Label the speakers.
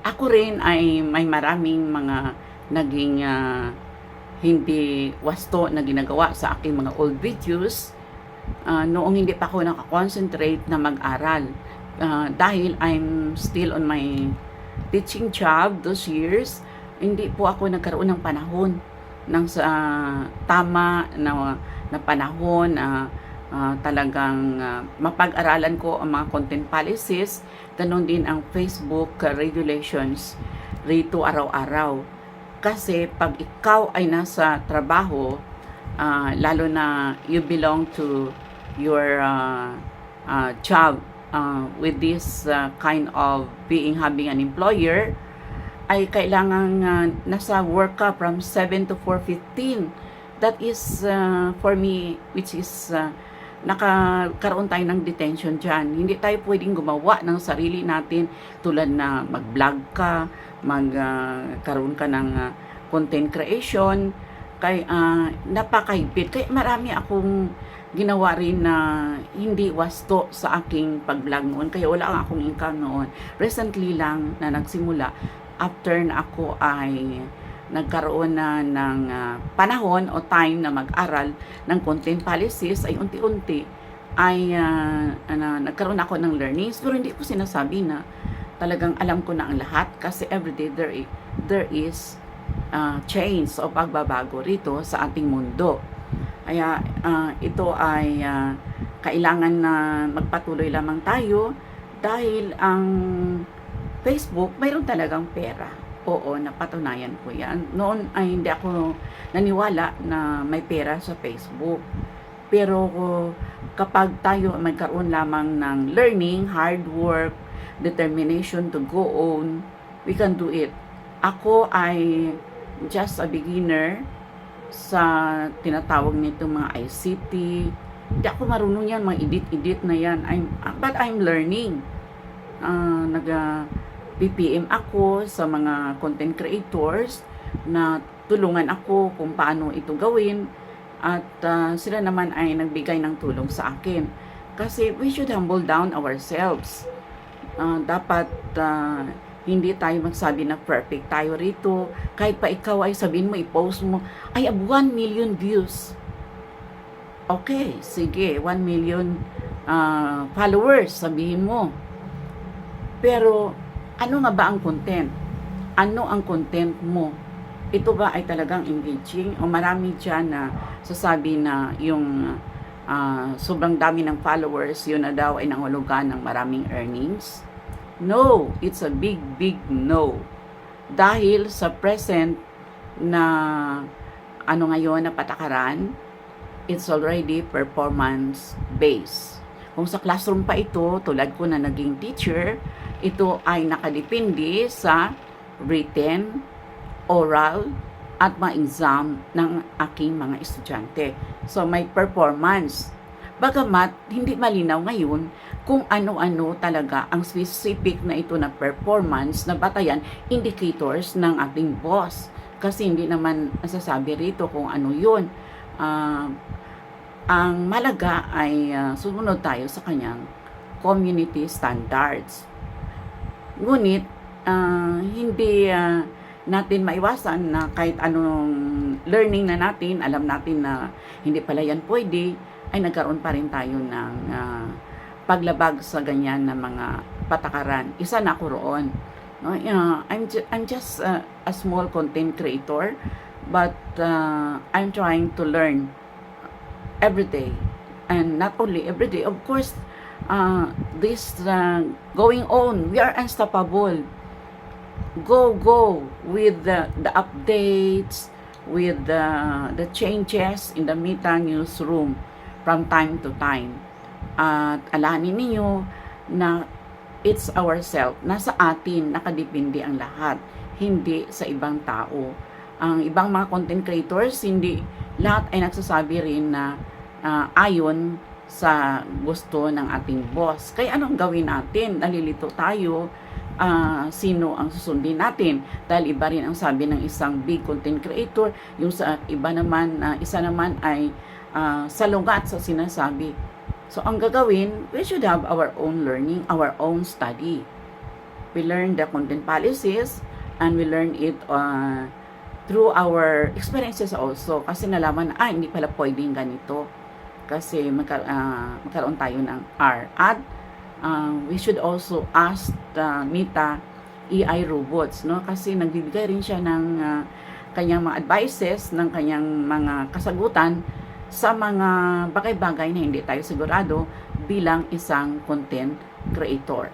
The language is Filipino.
Speaker 1: Ako rin ay may maraming mga naging hindi wasto na ginagawa sa aking mga old videos noong hindi pa ako nakakonsentrate na mag-aral. Dahil I'm still on my teaching job those years, hindi po ako nagkaroon ng panahon ng tama na panahon talagang mapag-aralan ko ang mga content policies, ganun din ang Facebook regulations rito araw-araw. Kasi pag ikaw ay nasa trabaho, lalo na you belong to your job with this kind of having an employer, ay kailangan nasa work ka from 7 to 4:15. That is for me, which is nakakaroon tayo ng detention dyan. Hindi tayo pwedeng gumawa ng sarili natin tulad na mag-vlog ka, magkaroon ka ng content creation, kay napakahigpit. Kaya marami akong ginawa rin na hindi wasto sa aking pag-vlog noon. Kaya wala akong income noon. Recently lang na nagsimula after na ako ay nagkaroon na ng panahon o time na mag-aral ng content policies, ay unti-unti ay nagkaroon ako ng learnings. Pero hindi ko sinasabi na talagang alam ko na ang lahat, kasi everyday there is change o pagbabago rito sa ating mundo. Kaya ito ay kailangan na magpatuloy lamang tayo, dahil ang Facebook mayroon talagang pera. Oo, napatunayan ko yan. Noon ay hindi ako naniwala na may pera sa Facebook. Pero kapag tayo magkaroon lamang ng learning, hard work, determination to go on, we can do it. Ako ay just a beginner sa tinatawag nito mga ICT. Hindi ako marunong yan, mga edit-edit na yan. But I'm learning. Nag-PPM ako sa mga content creators na tulungan ako kung paano ito gawin, at sila naman ay nagbigay ng tulong sa akin. Kasi we should humble down ourselves. Dapat hindi tayo magsabi na perfect tayo rito. Kahit pa ikaw ay sabihin mo, i-post mo, I have 1 million views. Okay, sige, 1 million followers, sabihin mo. Pero, ano nga ba ang content? Ano ang content mo? Ito ba ay talagang engaging? O marami dyan na sasabi na yung sobrang dami ng followers, yun na daw ay nangulugan ng maraming earnings? No, it's a big no. Dahil sa present na ngayon na patakaran, it's already performance based. Kung sa classroom pa ito, tulad ko na naging teacher, ito ay nakadepende sa written, oral, at mga exam ng aking mga estudyante. So may performance. Bagamat hindi malinaw ngayon kung ano-ano talaga ang specific na ito na performance na batayan indicators ng ating boss. Kasi hindi naman nasasabi rito kung ano yun. Ang malaga ay sumunod tayo sa kanyang community standards. Ngunit hindi natin maiwasan na kahit anong learning na natin, alam natin na hindi pala yan pwede, ay nagkaroon pa rin tayo ng paglabag sa ganyan na mga patakaran. Isa na ako roon. No? I'm just a small content creator, but I'm trying to learn every day. And not only every day, of course, this going on, we are unstoppable. Go with the updates, with the changes in the Mita newsroom from time to time. At alanin niyo na it's ourselves, nasa atin nakadepende ang lahat, hindi sa ibang tao. Ang ibang mga content creators, hindi lahat ay nagsasabi rin na ayon sa gusto ng ating boss. Kaya anong gawin natin? Nalilito tayo, sino ang susundin natin, dahil iba rin ang sabi ng isang big content creator, yung sa iba naman, isa naman ay salungat sa sinasabi. So ang gagawin, we should have our own learning, our own study. We learn the content policies and we learn it through our experiences also. Kasi nalaman na, hindi pala pwedeng ganito. Kasi magkaroon tayo ng R. At we should also ask Mita AI robots, no? Kasi nagbibigay rin siya ng kanyang mga advices, ng kanyang mga kasagutan sa mga bagay-bagay na hindi tayo sigurado bilang isang content creator.